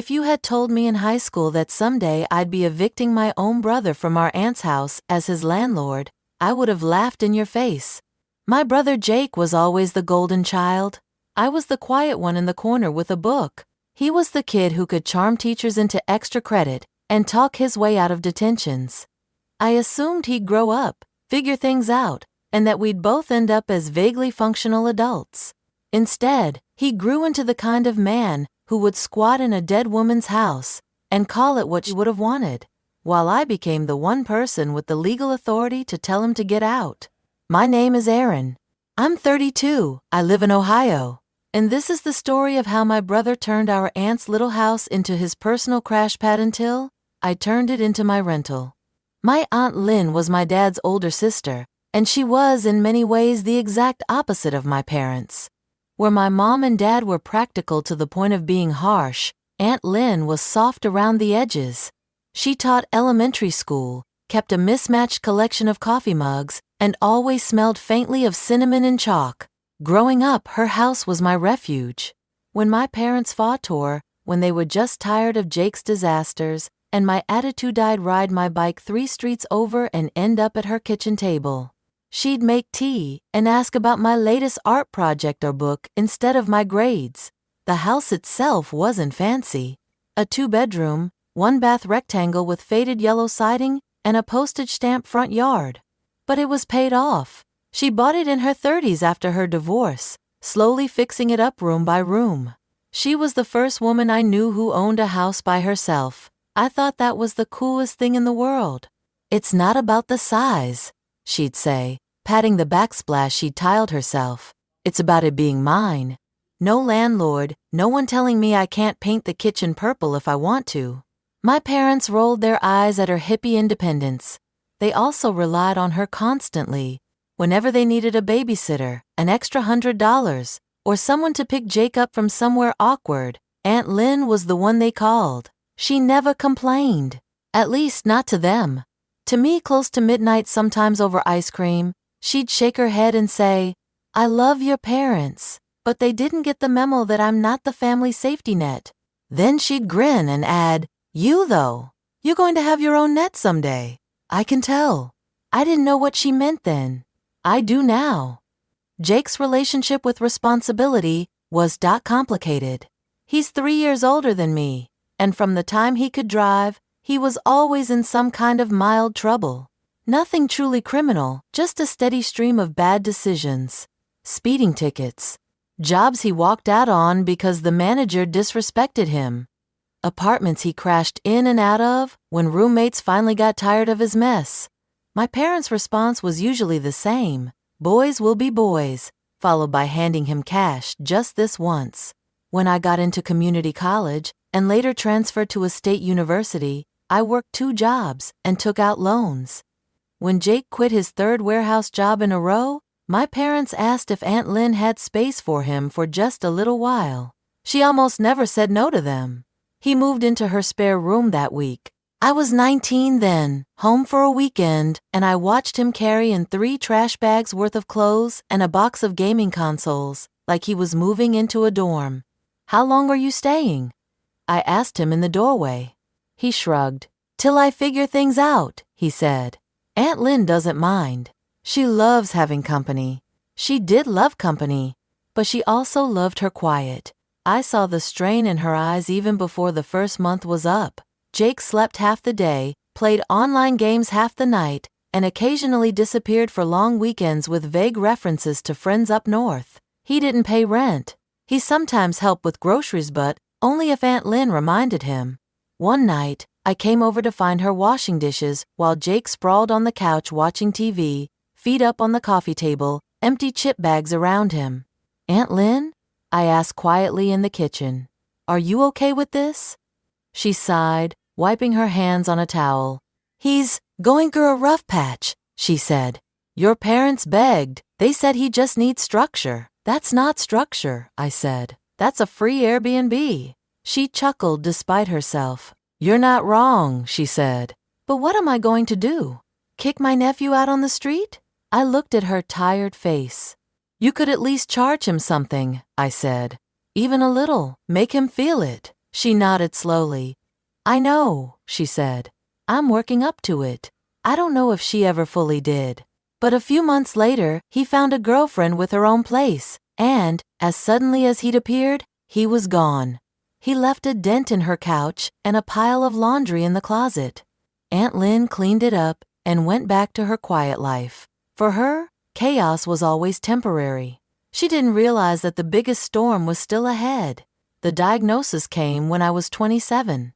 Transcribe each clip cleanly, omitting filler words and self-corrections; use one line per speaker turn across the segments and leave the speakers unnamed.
If you had told me in high school that someday I'd be evicting my own brother from our aunt's house as his landlord, I would have laughed in your face. My brother Jake was always the golden child. I was the quiet one in the corner with a book. He was the kid who could charm teachers into extra credit and talk his way out of detentions. I assumed he'd grow up, figure things out, and that we'd both end up as vaguely functional adults. Instead, he grew into the kind of man who would squat in a dead woman's house and call it what she would have wanted, while I became the one person with the legal authority to tell him to get out. My name is Aaron. I'm 32. I live in Ohio. And this is the story of how my brother turned our aunt's little house into his personal crash pad until I turned it into my rental. My Aunt Lynn was my dad's older sister, and she was in many ways the exact opposite of my parents. Where my mom and dad were practical to the point of being harsh, Aunt Lynn was soft around the edges. She taught elementary school, kept a mismatched collection of coffee mugs, and always smelled faintly of cinnamon and chalk. Growing up, her house was my refuge. When my parents fought or when they were just tired of Jake's disasters, and my attitude, I'd ride my bike 3 streets over and end up at her kitchen table. She'd make tea and ask about my latest art project or book instead of my grades. The house itself wasn't fancy. A 2-bedroom, 1-bath rectangle with faded yellow siding and a postage stamp front yard. But it was paid off. She bought it in her 30s after her divorce, slowly fixing it up room by room. She was the first woman I knew who owned a house by herself. I thought that was the coolest thing in the world. It's not about the size, she'd say, patting the backsplash she'd tiled herself. It's about it being mine. No landlord, no one telling me I can't paint the kitchen purple if I want to. My parents rolled their eyes at her hippie independence. They also relied on her constantly. Whenever they needed a babysitter, an extra $100, or someone to pick Jake up from somewhere awkward, Aunt Lynn was the one they called. She never complained. At least not to them. To me, close to midnight, sometimes over ice cream, she'd shake her head and say, "I love your parents, but they didn't get the memo that I'm not the family safety net." Then she'd grin and add, "You though, you're going to have your own net someday. I can tell." I didn't know what she meant then. I do now. Jake's relationship with responsibility was complicated. He's 3 years older than me, and from the time he could drive, he was always in some kind of mild trouble. Nothing truly criminal, just a steady stream of bad decisions. Speeding tickets. Jobs he walked out on because the manager disrespected him. Apartments he crashed in and out of when roommates finally got tired of his mess. My parents' response was usually the same. Boys will be boys, followed by handing him cash just this once. When I got into community college and later transferred to a state university, I worked 2 jobs and took out loans. When Jake quit his 3rd warehouse job in a row, my parents asked if Aunt Lynn had space for him for just a little while. She almost never said no to them. He moved into her spare room that week. I was 19 then, home for a weekend, and I watched him carry in 3 trash bags worth of clothes and a box of gaming consoles, like he was moving into a dorm. "How long are you staying?" I asked him in the doorway. He shrugged. "Till I figure things out," he said. Aunt Lynn doesn't mind. She loves having company. She did love company, but she also loved her quiet. I saw the strain in her eyes even before the first month was up. Jake slept half the day, played online games half the night, and occasionally disappeared for long weekends with vague references to friends up north. He didn't pay rent. He sometimes helped with groceries, but only if Aunt Lynn reminded him. One night, I came over to find her washing dishes while Jake sprawled on the couch watching TV, feet up on the coffee table, empty chip bags around him. "Aunt Lynn?" I asked quietly in the kitchen. "Are you okay with this?" She sighed, wiping her hands on a towel. "He's going through a rough patch," she said. "Your parents begged. They said he just needs structure." "That's not structure," I said. "That's a free Airbnb." She chuckled despite herself. "You're not wrong," she said. "But what am I going to do? Kick my nephew out on the street?" I looked at her tired face. "You could at least charge him something," I said. "Even a little. Make him feel it." She nodded slowly. I know, she said. I'm working up to it. I don't know if she ever fully did. But a few months later, he found a girlfriend with her own place, and, as suddenly as he'd appeared, he was gone. He left a dent in her couch and a pile of laundry in the closet. Aunt Lynn cleaned it up and went back to her quiet life. For her, chaos was always temporary. She didn't realize that the biggest storm was still ahead. The diagnosis came when I was 27.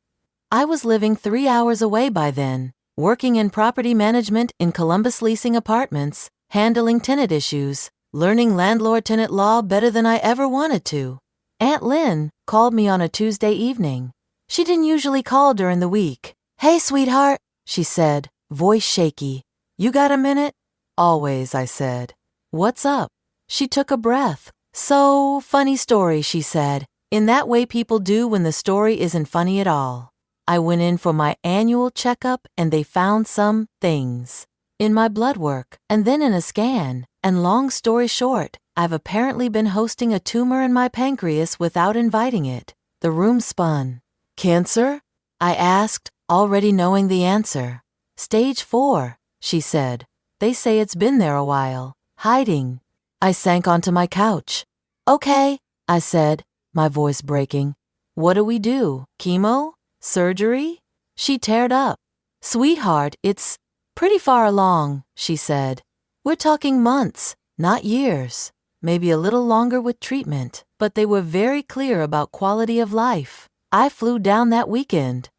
I was living 3 hours away by then, working in property management in Columbus leasing apartments, handling tenant issues, learning landlord-tenant law better than I ever wanted to. Aunt Lynn called me on a Tuesday evening. She didn't usually call during the week. Hey, sweetheart, she said, voice shaky. You got a minute? Always, I said. What's up? She took a breath. So, funny story, she said, in that way people do when the story isn't funny at all. I went in for my annual checkup and they found some things in my blood work and then in a scan. And long story short, I've apparently been hosting a tumor in my pancreas without inviting it. The room spun. Cancer? I asked, already knowing the answer. Stage 4, she said. They say it's been there a while, hiding. I sank onto my couch. Okay, I said, my voice breaking. What do we do? Chemo? Surgery? She teared up. Sweetheart, it's pretty far along, she said. We're talking months, not years. Maybe a little longer with treatment, but they were very clear about quality of life. I flew down that weekend.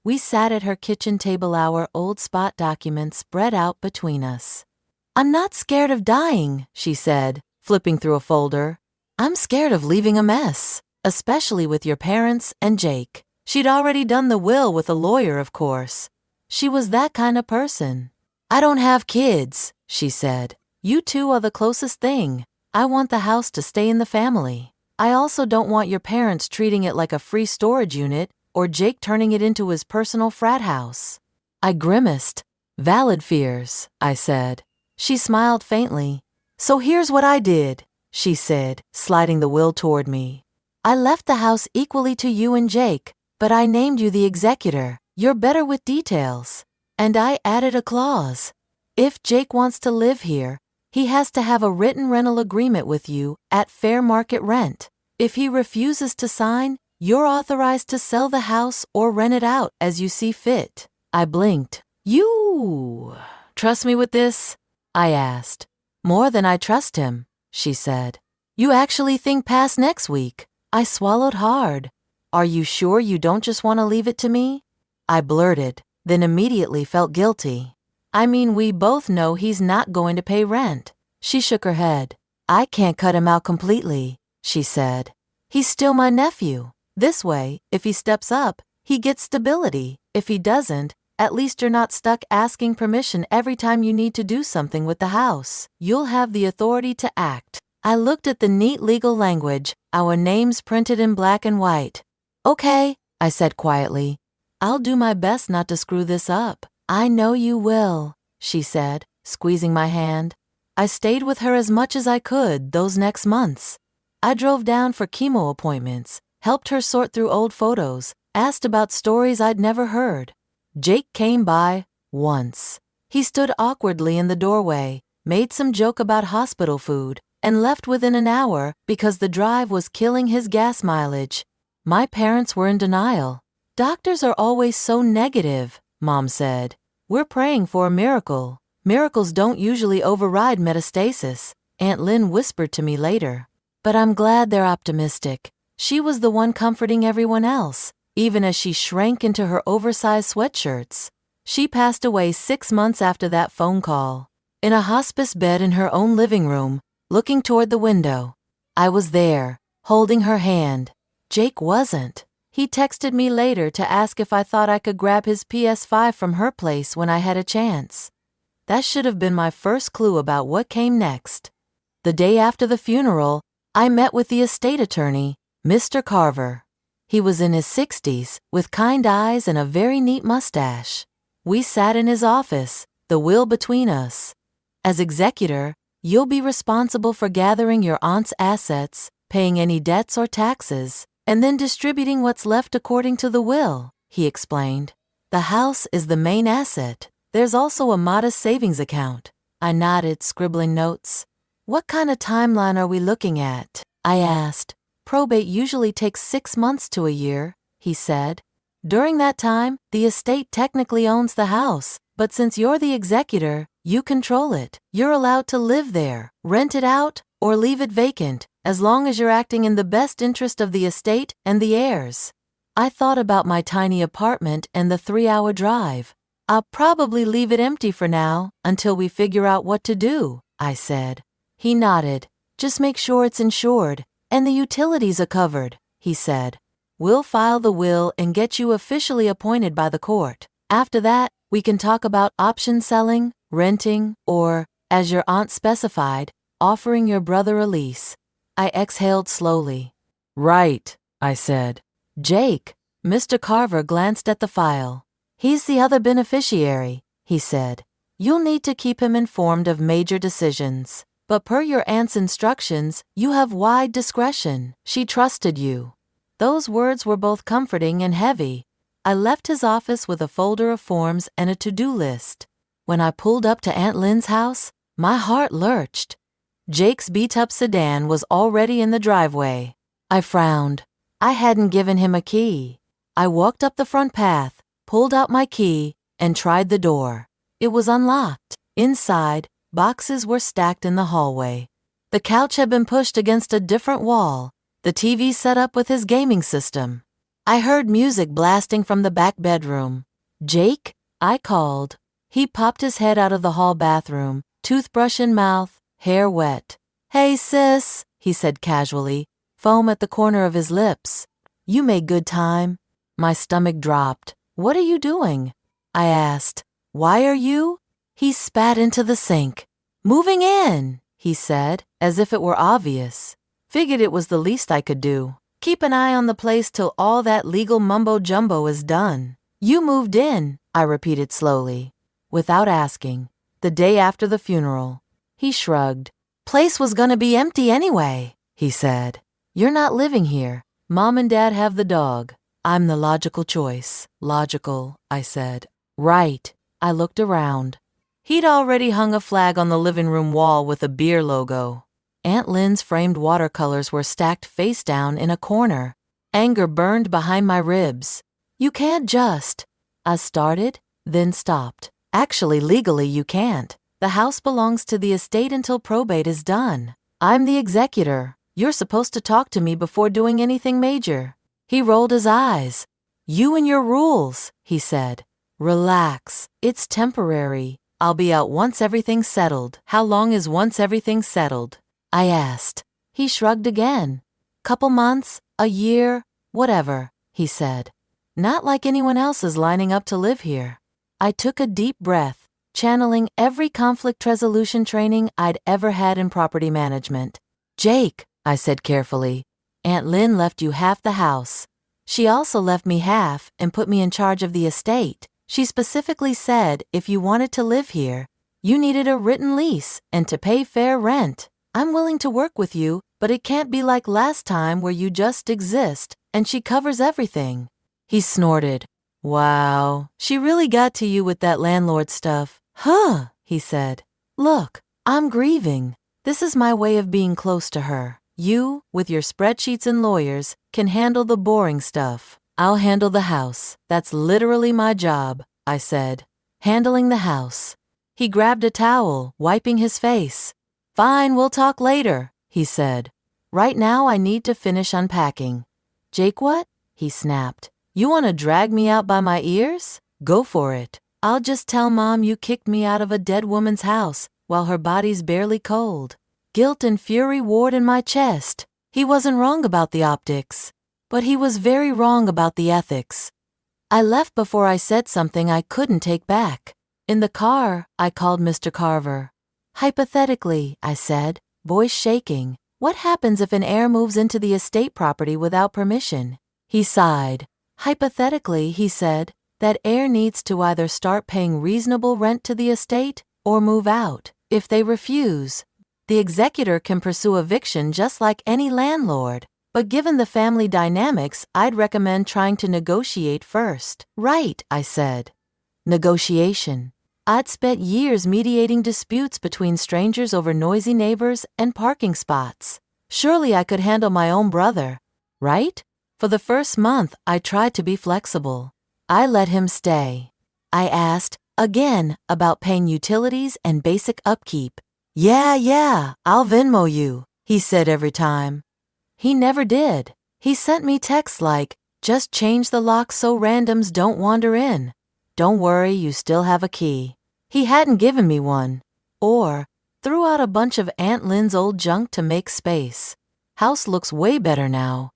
We sat at her kitchen table, our old spot documents spread out between us. I'm not scared of dying, she said, flipping through a folder. I'm scared of leaving a mess, especially with your parents and Jake. She'd already done the will with a lawyer, of course. She was that kind of person. I don't have kids, she said. You two are the closest thing. I want the house to stay in the family. I also don't want your parents treating it like a free storage unit or Jake turning it into his personal frat house. I grimaced. Valid fears, I said. She smiled faintly. So here's what I did, she said, sliding the will toward me. I left the house equally to you and Jake, but I named you the executor. You're better with details. And I added a clause. If Jake wants to live here, he has to have a written rental agreement with you at fair market rent. If he refuses to sign, you're authorized to sell the house or rent it out as you see fit. I blinked. You trust me with this? I asked. More than I trust him, she said. You actually think past next week? I swallowed hard. Are you sure you don't just want to leave it to me? I blurted, then immediately felt guilty. I mean, we both know he's not going to pay rent. She shook her head. I can't cut him out completely, she said. He's still my nephew. This way, if he steps up, he gets stability. If he doesn't, at least you're not stuck asking permission every time you need to do something with the house. You'll have the authority to act. I looked at the neat legal language, our names printed in black and white. Okay, I said quietly. I'll do my best not to screw this up. I know you will, she said, squeezing my hand. I stayed with her as much as I could those next months. I drove down for chemo appointments, helped her sort through old photos, asked about stories I'd never heard. Jake came by once. He stood awkwardly in the doorway, made some joke about hospital food, and left within an hour because the drive was killing his gas mileage. My parents were in denial. Doctors are always so negative, Mom said. We're praying for a miracle. Miracles don't usually override metastasis, Aunt Lynn whispered to me later. But I'm glad they're optimistic. She was the one comforting everyone else, even as she shrank into her oversized sweatshirts. She passed away 6 months after that phone call, in a hospice bed in her own living room, looking toward the window. I was there, holding her hand. Jake wasn't. He texted me later to ask if I thought I could grab his PS5 from her place when I had a chance. That should have been my first clue about what came next. The day after the funeral, I met with the estate attorney, Mr. Carver. He was in his 60s, with kind eyes and a very neat mustache. We sat in his office, the will between us. As executor, you'll be responsible for gathering your aunt's assets, paying any debts or taxes, and then distributing what's left according to the will, he explained. The house is the main asset. There's also a modest savings account. I nodded, scribbling notes. What kind of timeline are we looking at? I asked. Probate usually takes 6 months to a year, he said. During that time, the estate technically owns the house, but since you're the executor, you control it. You're allowed to live there, rent it out, or leave it vacant, as long as you're acting in the best interest of the estate and the heirs. I thought about my tiny apartment and the 3-hour drive. I'll probably leave it empty for now, until we figure out what to do, I said. He nodded. Just make sure it's insured, and the utilities are covered, he said. We'll file the will and get you officially appointed by the court. After that, we can talk about option selling, renting, or, as your aunt specified, offering your brother a lease. I exhaled slowly. Right, I said. Jake, Mr. Carver glanced at the file. He's the other beneficiary, he said. You'll need to keep him informed of major decisions. But per your aunt's instructions, you have wide discretion. She trusted you. Those words were both comforting and heavy. I left his office with a folder of forms and a to-do list. When I pulled up to Aunt Lynn's house, my heart lurched. Jake's beat-up sedan was already in the driveway. I frowned. I hadn't given him a key. I walked up the front path, pulled out my key, and tried the door. It was unlocked. Inside, boxes were stacked in the hallway. The couch had been pushed against a different wall, the TV set up with his gaming system. I heard music blasting from the back bedroom. Jake? I called. He popped his head out of the hall bathroom, toothbrush in mouth, hair wet. Hey sis, he said casually, foam at the corner of his lips. You made good time. My stomach dropped. What are you doing? I asked. Why are you? He spat into the sink. Moving in, he said, as if it were obvious. Figured it was the least I could do. Keep an eye on the place till all that legal mumbo-jumbo is done. You moved in, I repeated slowly, without asking. The day after the funeral. He shrugged. Place was gonna be empty anyway, he said. You're not living here. Mom and Dad have the dog. I'm the logical choice. Logical, I said. Right. I looked around. He'd already hung a flag on the living room wall with a beer logo. Aunt Lynn's framed watercolors were stacked face down in a corner. Anger burned behind my ribs. You can't just. I started, then stopped. Actually, legally, you can't. The house belongs to the estate until probate is done. I'm the executor. You're supposed to talk to me before doing anything major. He rolled his eyes. You and your rules, he said. Relax. It's temporary. I'll be out once everything's settled. How long is once everything's settled? I asked. He shrugged again. Couple months, a year, whatever, he said. Not like anyone else is lining up to live here. I took a deep breath, channeling every conflict resolution training I'd ever had in property management. Jake, I said carefully, Aunt Lynn left you half the house. She also left me half and put me in charge of the estate. She specifically said if you wanted to live here, you needed a written lease and to pay fair rent. I'm willing to work with you, but it can't be like last time where you just exist and she covers everything. He snorted. Wow, she really got to you with that landlord stuff. Huh, he said. Look, I'm grieving. This is my way of being close to her. You, with your spreadsheets and lawyers, can handle the boring stuff. I'll handle the house. That's literally my job, I said. Handling the house. He grabbed a towel, wiping his face. Fine, we'll talk later, he said. Right now I need to finish unpacking. Jake, what? He snapped. You want to drag me out by my ears? Go for it. I'll just tell Mom you kicked me out of a dead woman's house while her body's barely cold. Guilt and fury warred in my chest. He wasn't wrong about the optics, but he was very wrong about the ethics. I left before I said something I couldn't take back. In the car, I called Mr. Carver. Hypothetically, I said, voice shaking, what happens if an heir moves into the estate property without permission? He sighed. Hypothetically, he said, that heir needs to either start paying reasonable rent to the estate or move out. If they refuse, the executor can pursue eviction just like any landlord. But given the family dynamics, I'd recommend trying to negotiate first. Right, I said. Negotiation. I'd spent years mediating disputes between strangers over noisy neighbors and parking spots. Surely I could handle my own brother, right? For the first month, I tried to be flexible. I let him stay. I asked, again, about paying utilities and basic upkeep. Yeah, I'll Venmo you, he said every time. He never did. He sent me texts like, just change the lock so randoms don't wander in. Don't worry, you still have a key. He hadn't given me one. Or, threw out a bunch of Aunt Lynn's old junk to make space. House looks way better now.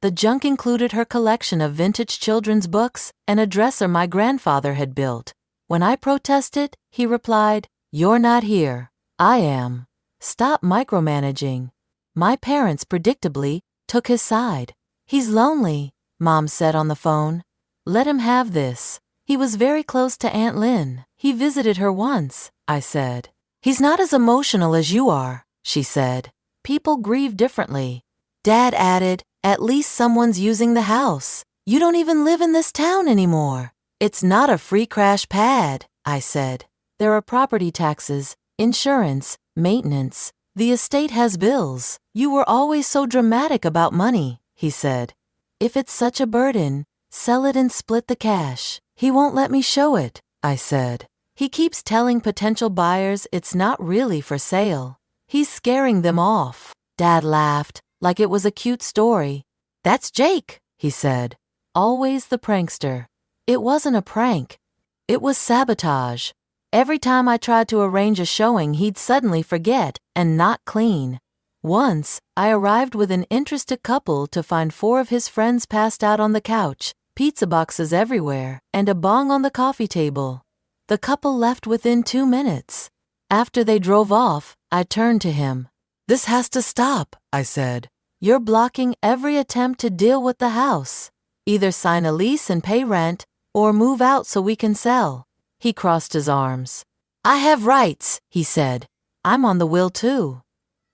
The junk included her collection of vintage children's books and a dresser my grandfather had built. When I protested, he replied, "You're not here. I am. Stop micromanaging." My parents, predictably, took his side. He's lonely, Mom said on the phone. Let him have this. He was very close to Aunt Lynn. He visited her once, I said. He's not as emotional as you are, she said. People grieve differently. Dad added, at least someone's using the house. You don't even live in this town anymore. It's not a free crash pad, I said. There are property taxes, insurance, maintenance. The estate has bills. You were always so dramatic about money, he said. If it's such a burden, sell it and split the cash. He won't let me show it, I said. He keeps telling potential buyers it's not really for sale. He's scaring them off. Dad laughed, like it was a cute story. That's Jake, he said. Always the prankster. It wasn't a prank. It was sabotage. Every time I tried to arrange a showing, he'd suddenly forget and not clean. Once, I arrived with an interested couple to find 4 of his friends passed out on the couch, pizza boxes everywhere, and a bong on the coffee table. The couple left within 2 minutes. After they drove off, I turned to him. This has to stop, I said. You're blocking every attempt to deal with the house. Either sign a lease and pay rent, or move out so we can sell. He crossed his arms. I have rights, he said. I'm on the will too.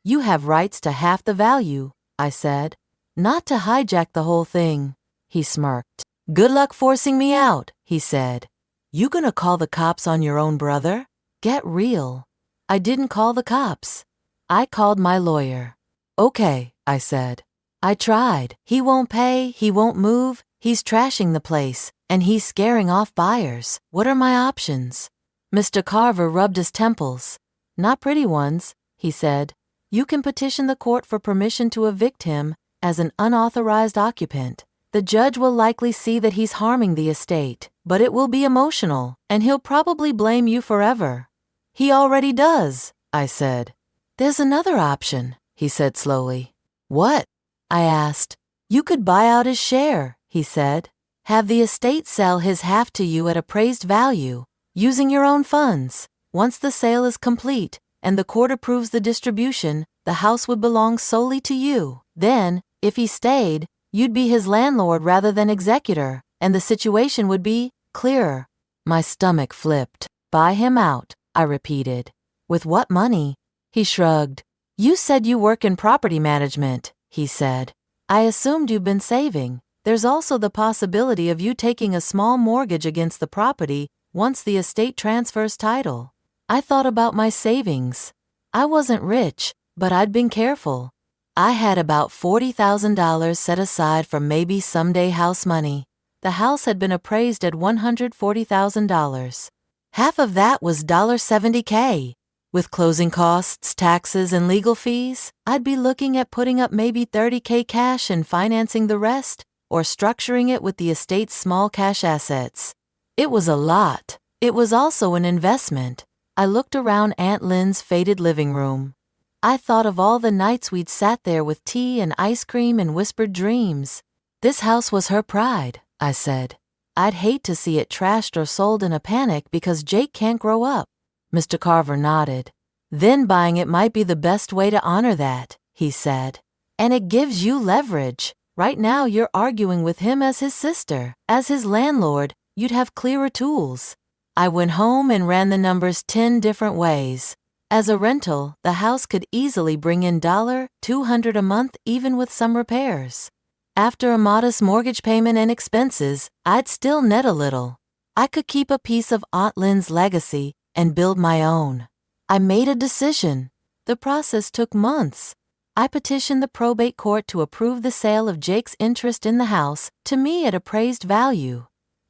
You have rights to half the value, I said. Not to hijack the whole thing. He smirked. Good luck forcing me out, he said. You gonna call the cops on your own brother? Get real. I didn't call the cops. I called my lawyer. Okay, I said. I tried. He won't pay, he won't move, he's trashing the place, and he's scaring off buyers. What are my options? Mr. Carver rubbed his temples. Not pretty ones, he said. You can petition the court for permission to evict him as an unauthorized occupant. The judge will likely see that he's harming the estate, but it will be emotional, and he'll probably blame you forever. He already does, I said. There's another option, he said slowly. What? I asked. You could buy out his share, he said. Have the estate sell his half to you at appraised value, using your own funds. Once the sale is complete, and the court approves the distribution, the house would belong solely to you. Then, if he stayed, you'd be his landlord rather than executor, and the situation would be clearer. My stomach flipped. Buy him out, I repeated. With what money? He shrugged. You said you work in property management, he said. I assumed you've been saving. There's also the possibility of you taking a small mortgage against the property once the estate transfers title. I thought about my savings. I wasn't rich, but I'd been careful. I had about $40,000 set aside for maybe someday house money. The house had been appraised at $140,000. Half of that was $70K. With closing costs, taxes, and legal fees, I'd be looking at putting up maybe $30K cash and financing the rest, or structuring it with the estate's small cash assets. It was a lot. It was also an investment. I looked around Aunt Lynn's faded living room. I thought of all the nights we'd sat there with tea and ice cream and whispered dreams. This house was her pride, I said. I'd hate to see it trashed or sold in a panic because Jake can't grow up. Mr. Carver nodded. Then buying it might be the best way to honor that, he said. And it gives you leverage. Right now you're arguing with him as his sister. As his landlord, you'd have clearer tools. I went home and ran the numbers 10 different ways. As a rental, the house could easily bring in $200 a month even with some repairs. After a modest mortgage payment and expenses, I'd still net a little. I could keep a piece of Aunt Lynn's legacy and build my own. I made a decision. The process took months. I petitioned the probate court to approve the sale of Jake's interest in the house to me at appraised value.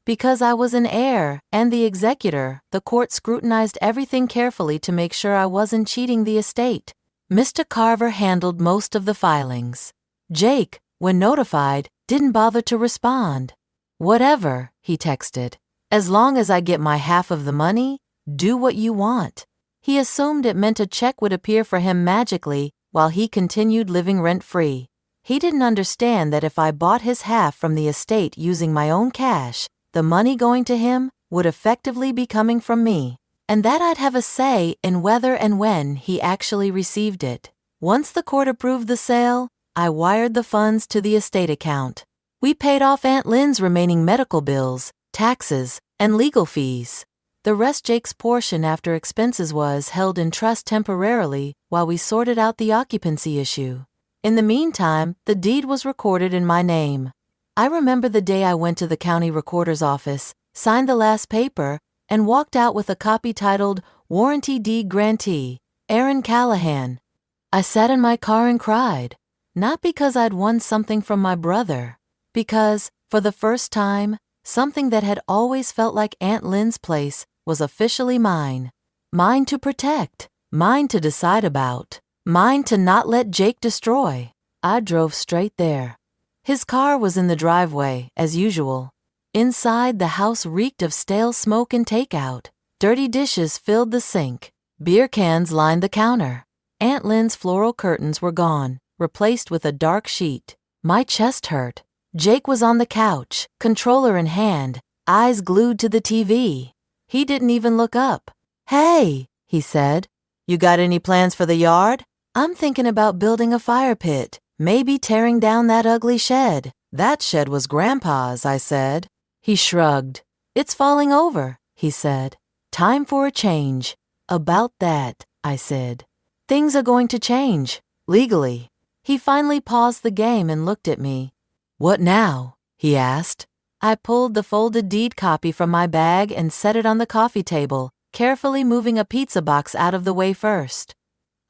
Because I was an heir and the executor, the court scrutinized everything carefully to make sure I wasn't cheating the estate. Mr. Carver handled most of the filings. Jake, when notified, didn't bother to respond. "Whatever," he texted. "As long as I get my half of the money, do what you want." He assumed it meant a check would appear for him magically while he continued living rent-free. He didn't understand that if I bought his half from the estate using my own cash, the money going to him would effectively be coming from me, and that I'd have a say in whether and when he actually received it. Once the court approved the sale, I wired the funds to the estate account. We paid off Aunt Lynn's remaining medical bills, taxes, and legal fees. The rest, Jake's portion after expenses, was held in trust temporarily while we sorted out the occupancy issue. In the meantime, the deed was recorded in my name. I remember the day I went to the county recorder's office, signed the last paper, and walked out with a copy titled Warranty Deed Grantee, Aaron Callahan. I sat in my car and cried, not because I'd won something from my brother, because, for the first time, something that had always felt like Aunt Lynn's place was officially mine. Mine to protect, mine to decide about, mine to not let Jake destroy. I drove straight there. His car was in the driveway, as usual. Inside, the house reeked of stale smoke and takeout. Dirty dishes filled the sink. Beer cans lined the counter. Aunt Lynn's floral curtains were gone, replaced with a dark sheet. My chest hurt. Jake was on the couch, controller in hand, eyes glued to the TV. He didn't even look up. "Hey," he said. "You got any plans for the yard? I'm thinking about building a fire pit, maybe tearing down that ugly shed." "That shed was Grandpa's," I said. He shrugged. "It's falling over," he said. "Time for a change." "About that," I said. "Things are going to change, legally." He finally paused the game and looked at me. "What now?" he asked. I pulled the folded deed copy from my bag and set it on the coffee table, carefully moving a pizza box out of the way first.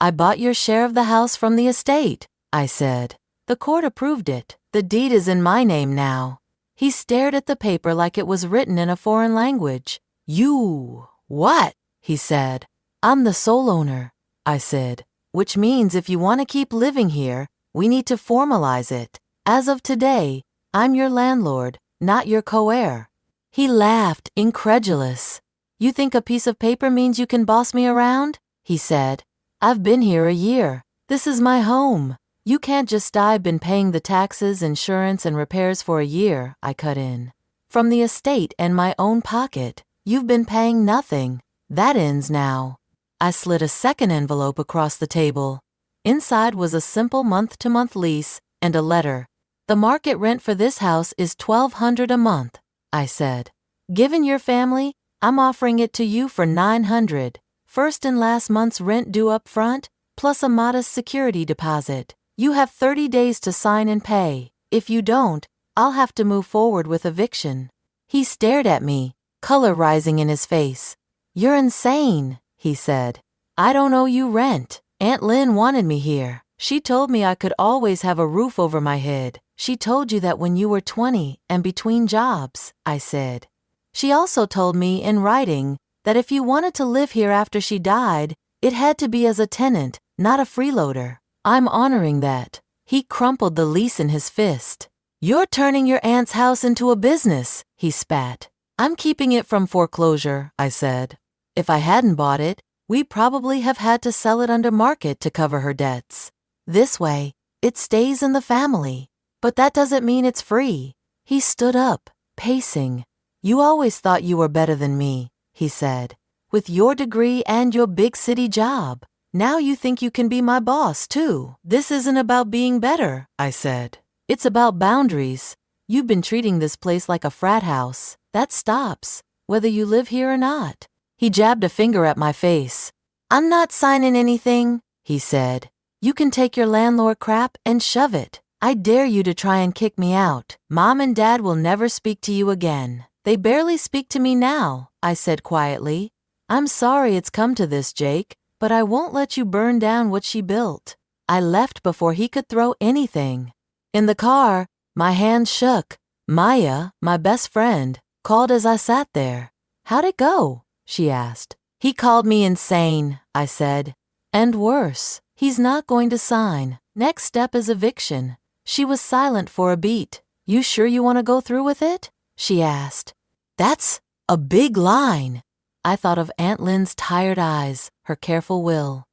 "I bought your share of the house from the estate," I said. "The court approved it. The deed is in my name now." He stared at the paper like it was written in a foreign language. "You, what?" he said. "I'm the sole owner," I said, "which means if you want to keep living here, we need to formalize it. As of today, I'm your landlord, not your co-heir." He laughed, incredulous. "You think a piece of paper means you can boss me around?" he said. "I've been here a year. This is my home. You can't just I've been paying the taxes, insurance, and repairs for a year," I cut in. "From the estate and my own pocket. You've been paying nothing. That ends now." I slid a second envelope across the table. Inside was a simple month-to-month lease and a letter. "The market rent for this house is $1,200 a month," I said. "Given your family, I'm offering it to you for $900. First and last month's rent due up front, plus a modest security deposit. You have 30 days to sign and pay. If you don't, I'll have to move forward with eviction." He stared at me, color rising in his face. "You're insane," he said. "I don't owe you rent. Aunt Lynn wanted me here. She told me I could always have a roof over my head. She told you that when you were 20 and between jobs," I said. "She also told me in writing that if you wanted to live here after she died, it had to be as a tenant, not a freeloader. I'm honoring that." He crumpled the lease in his fist. "You're turning your aunt's house into a business," he spat. "I'm keeping it from foreclosure," I said. "If I hadn't bought it, we'd probably have had to sell it under market to cover her debts. This way, it stays in the family. But that doesn't mean it's free." He stood up, pacing. "You always thought you were better than me," he said. "With your degree and your big city job. Now you think you can be my boss, too." "This isn't about being better," I said. "It's about boundaries. You've been treating this place like a frat house. That stops, whether you live here or not." He jabbed a finger at my face. I'm not signing anything, he said. You can take your landlord crap and shove it. I dare you to try and kick me out. Mom and Dad will never speak to you again. They barely speak to me now, I said quietly. I'm sorry it's come to this, Jake, but I won't let you burn down what she built. I left before he could throw anything. In the car, my hands shook. Maya, my best friend, called as I sat there. How'd it go? She asked. He called me insane, I said. And worse, he's not going to sign. Next step is eviction. She was silent for a beat. You sure you want to go through with it? She asked. That's a big line. I thought of Aunt Lynn's tired eyes, her careful will.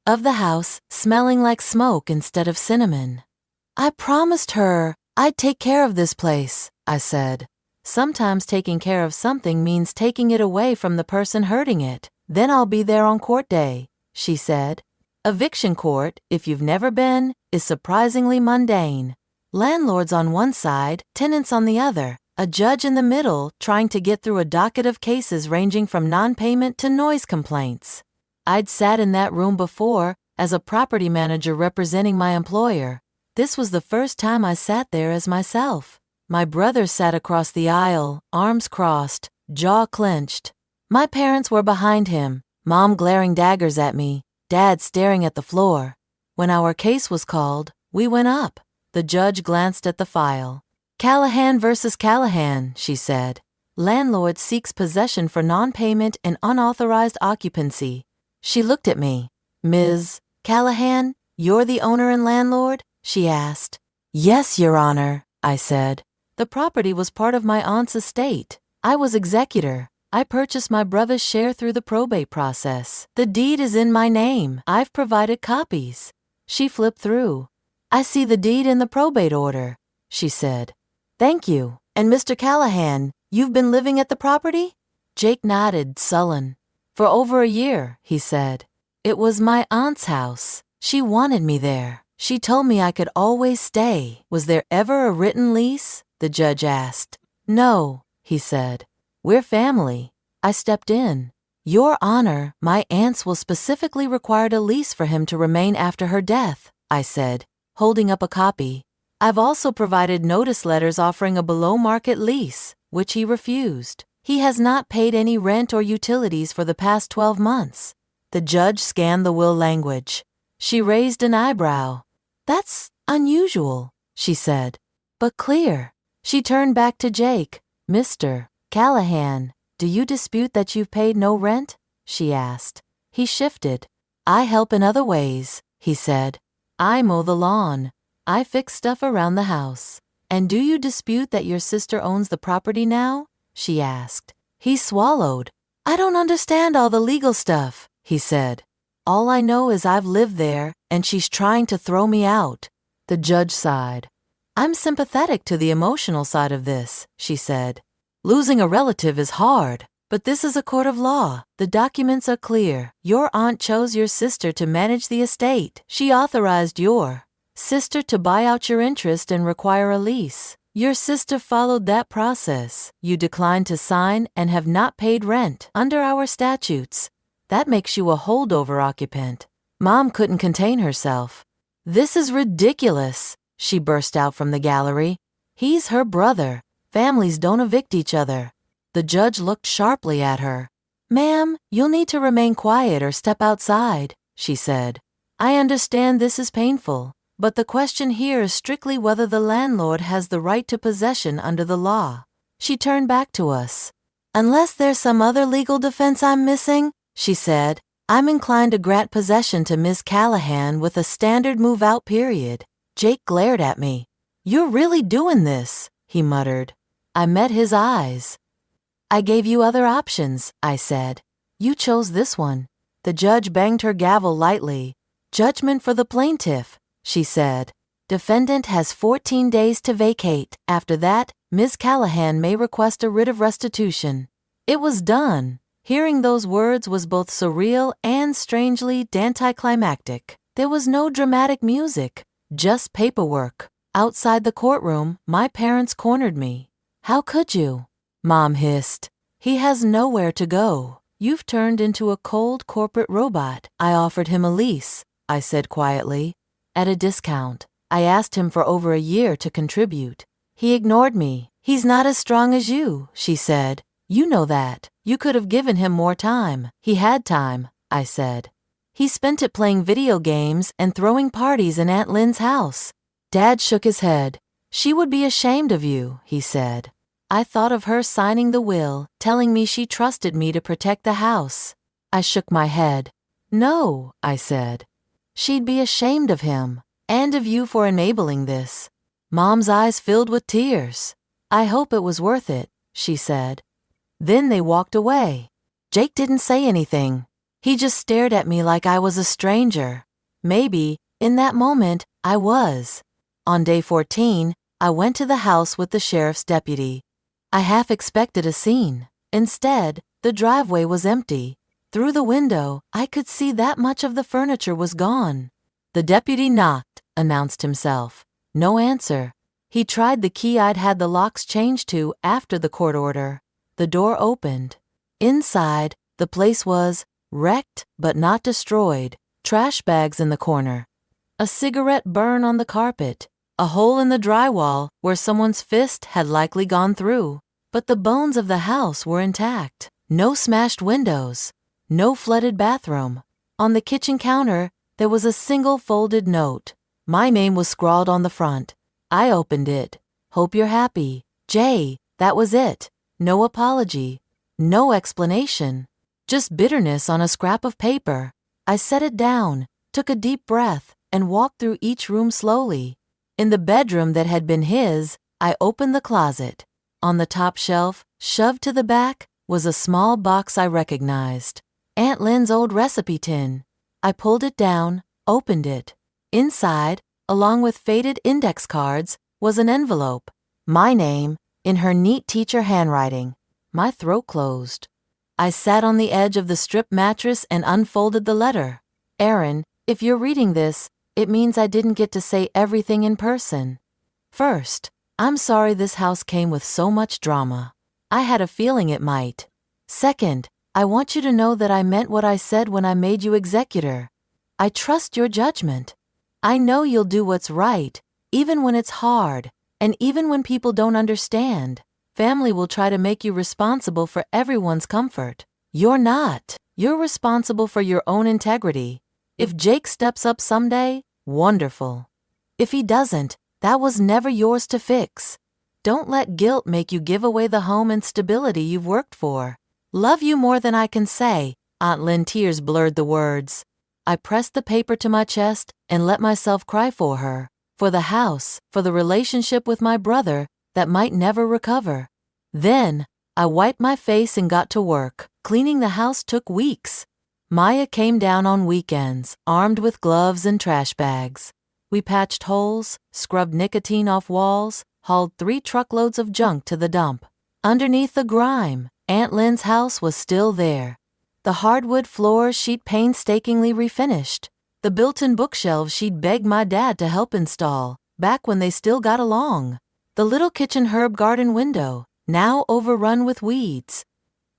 Of the house smelling like smoke instead of cinnamon. I promised her I'd take care of this place, I said. Sometimes taking care of something means taking it away from the person hurting it. Then I'll be there on court day, she said. Eviction court, if you've never been, is surprisingly mundane. Landlords on one side, tenants on the other, a judge in the middle trying to get through a docket of cases ranging from non-payment to noise complaints. I'd sat in that room before as a property manager representing my employer. This was the first time I sat there as myself. My brother sat across the aisle, arms crossed, jaw clenched. My parents were behind him, Mom glaring daggers at me, Dad staring at the floor. When our case was called, we went up. The judge glanced at the file. Callahan versus Callahan, she said. Landlord seeks possession for non-payment and unauthorized occupancy. She looked at me. Ms. Callahan, you're the owner and landlord? She asked. Yes, Your Honor, I said. The property was part of my aunt's estate. I was executor. I purchased my brother's share through the probate process. The deed is in my name. I've provided copies. She flipped through. I see the deed in the probate order, she said. Thank you. And Mr. Callahan, you've been living at the property? Jake nodded, sullen. For over a year, he said. It was my aunt's house. She wanted me there. She told me I could always stay. Was there ever a written lease? The judge asked. No, he said. We're family. I stepped in. Your Honor, my aunts will specifically require a lease for him to remain after her death, I said, holding up a copy. I've also provided notice letters offering a below-market lease, which he refused. He has not paid any rent or utilities for the past 12 months. The judge scanned the will language. She raised an eyebrow. That's unusual, she said, but clear. She turned back to Jake. Mr. Callahan, do you dispute that you've paid no rent? She asked. He shifted. I help in other ways, he said. I mow the lawn. I fix stuff around the house. And do you dispute that your sister owns the property now? She asked. He swallowed. I don't understand all the legal stuff, he said. All I know is I've lived there, and she's trying to throw me out. The judge sighed. I'm sympathetic to the emotional side of this, she said. Losing a relative is hard, but this is a court of law. The documents are clear. Your aunt chose your sister to manage the estate. She authorized your sister to buy out your interest and require a lease. Your sister followed that process. You declined to sign and have not paid rent under our statutes. That makes you a holdover occupant. Mom couldn't contain herself. This is ridiculous, she burst out from the gallery. He's her brother. Families don't evict each other. The judge looked sharply at her. Ma'am, you'll need to remain quiet or step outside, she said. I understand this is painful, but the question here is strictly whether the landlord has the right to possession under the law. She turned back to us. Unless there's some other legal defense I'm missing, she said, I'm inclined to grant possession to Ms. Callahan with a standard move-out period. Jake glared at me. You're really doing this, he muttered. I met his eyes. I gave you other options, I said. You chose this one. The judge banged her gavel lightly. Judgment for the plaintiff, she said. Defendant has 14 days to vacate. After that, Ms. Callahan may request a writ of restitution. It was done. Hearing those words was both surreal and strangely anticlimactic. There was no dramatic music, just paperwork. Outside the courtroom, my parents cornered me. How could you? Mom hissed. He has nowhere to go. You've turned into a cold corporate robot. I offered him a lease, I said quietly. At a discount. I asked him for over a year to contribute. He ignored me. He's not as strong as you, she said. You know that. You could have given him more time. He had time, I said. He spent it playing video games and throwing parties in Aunt Lynn's house. Dad shook his head. She would be ashamed of you, he said. I thought of her signing the will, telling me she trusted me to protect the house. I shook my head. No, I said. She'd be ashamed of him, and of you for enabling this. Mom's eyes filled with tears. I hope it was worth it, she said. Then they walked away. Jake didn't say anything. He just stared at me like I was a stranger. Maybe, in that moment, I was. On day 14, I went to the house with the sheriff's deputy. I half expected a scene. Instead, the driveway was empty. Through the window, I could see that much of the furniture was gone. The deputy knocked, announced himself. No answer. He tried the key I'd had the locks changed to after the court order. The door opened. Inside, the place was wrecked but not destroyed. Trash bags in the corner. A cigarette burn on the carpet. A hole in the drywall where someone's fist had likely gone through. But the bones of the house were intact. No smashed windows. No flooded bathroom. On the kitchen counter, there was a single folded note. My name was scrawled on the front. I opened it. Hope you're happy. Jay, that was it. No apology. No explanation. Just bitterness on a scrap of paper. I set it down, took a deep breath, and walked through each room slowly. In the bedroom that had been his, I opened the closet. On the top shelf, shoved to the back, was a small box I recognized. Aunt Lynn's old recipe tin. I pulled it down, opened it. Inside, along with faded index cards, was an envelope. My name, in her neat teacher handwriting. My throat closed. I sat on the edge of the strip mattress and unfolded the letter. Aaron, if you're reading this, it means I didn't get to say everything in person. First, I'm sorry this house came with so much drama. I had a feeling it might. Second, I want you to know that I meant what I said when I made you executor. I trust your judgment. I know you'll do what's right, even when it's hard, and even when people don't understand. Family will try to make you responsible for everyone's comfort. You're not. You're responsible for your own integrity. If Jake steps up someday, wonderful. If he doesn't, that was never yours to fix. Don't let guilt make you give away the home and stability you've worked for. Love you more than I can say. Aunt Lynn tears blurred the words. I pressed the paper to my chest and let myself cry for her, for the house, for the relationship with my brother that might never recover. Then, I wiped my face and got to work. Cleaning the house took weeks. Maya came down on weekends, armed with gloves and trash bags. We patched holes, scrubbed nicotine off walls, hauled 3 truckloads of junk to the dump. Underneath the grime, Aunt Lynn's house was still there. The hardwood floors she'd painstakingly refinished. The built-in bookshelves she'd begged my dad to help install, back when they still got along. The little kitchen herb garden window, now overrun with weeds.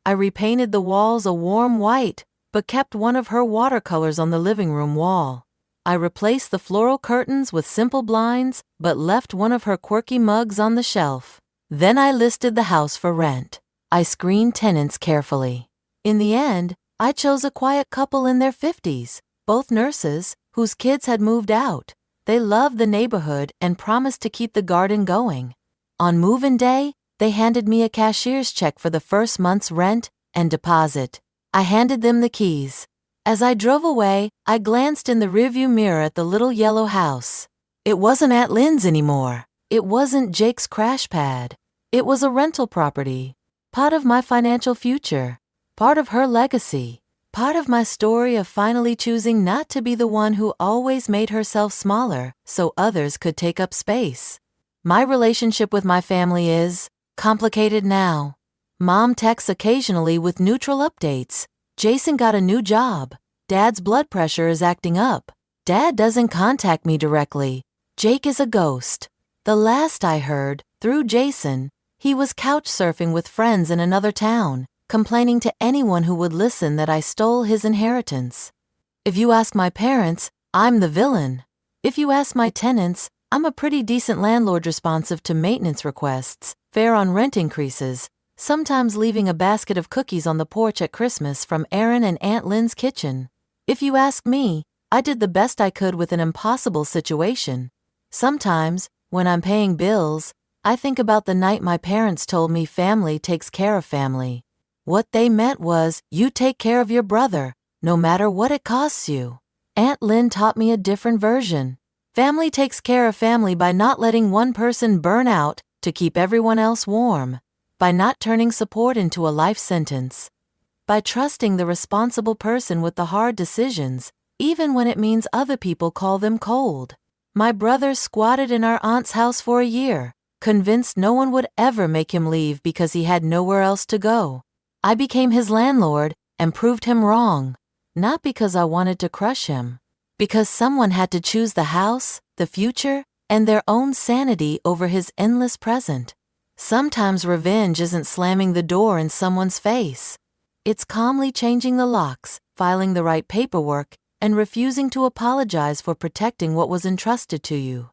I repainted the walls a warm white, but kept one of her watercolors on the living room wall. I replaced the floral curtains with simple blinds, but left one of her quirky mugs on the shelf. Then I listed the house for rent. I screened tenants carefully. In the end, I chose a quiet couple in their 50s, both nurses, whose kids had moved out. They loved the neighborhood and promised to keep the garden going. On move-in day, they handed me a cashier's check for the first month's rent and deposit. I handed them the keys. As I drove away, I glanced in the rearview mirror at the little yellow house. It wasn't Aunt Lynn's anymore. It wasn't Jake's crash pad. It was a rental property. Part of my financial future. Part of her legacy. Part of my story of finally choosing not to be the one who always made herself smaller so others could take up space. My relationship with my family is complicated now. Mom texts occasionally with neutral updates. Jason got a new job. Dad's blood pressure is acting up. Dad doesn't contact me directly. Jake is a ghost. The last I heard, through Jason, he was couch surfing with friends in another town, complaining to anyone who would listen that I stole his inheritance. If you ask my parents, I'm the villain. If you ask my tenants, I'm a pretty decent landlord responsive to maintenance requests, fair on rent increases, sometimes leaving a basket of cookies on the porch at Christmas from Aaron and Aunt Lynn's kitchen. If you ask me, I did the best I could with an impossible situation. Sometimes, when I'm paying bills, I think about the night my parents told me family takes care of family. What they meant was, you take care of your brother, no matter what it costs you. Aunt Lynn taught me a different version. Family takes care of family by not letting one person burn out to keep everyone else warm, by not turning support into a life sentence, by trusting the responsible person with the hard decisions, even when it means other people call them cold. My brother squatted in our aunt's house for a year, convinced no one would ever make him leave because he had nowhere else to go. I became his landlord and proved him wrong, not because I wanted to crush him, because someone had to choose the house, the future, and their own sanity over his endless present. Sometimes revenge isn't slamming the door in someone's face. It's calmly changing the locks, filing the right paperwork, and refusing to apologize for protecting what was entrusted to you.